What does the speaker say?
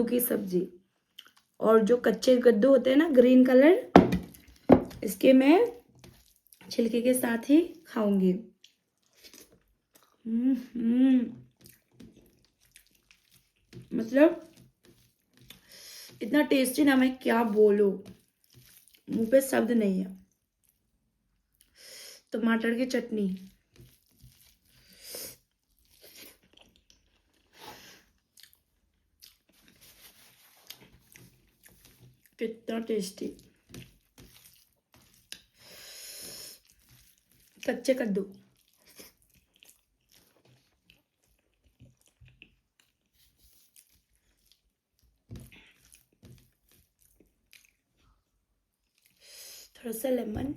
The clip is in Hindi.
की सब्जी। और जो कच्चे कद्दू होते हैं ना ग्रीन कलर, इसके मैं छिलके के साथ ही खाऊंगी। मतलब इतना टेस्टी ना, मैं क्या बोलूं, मुंह पे शब्द नहीं है। टमाटर की चटनी, कितना टेस्टी। कच्चे कद्दू, थोड़ा सा लेमन,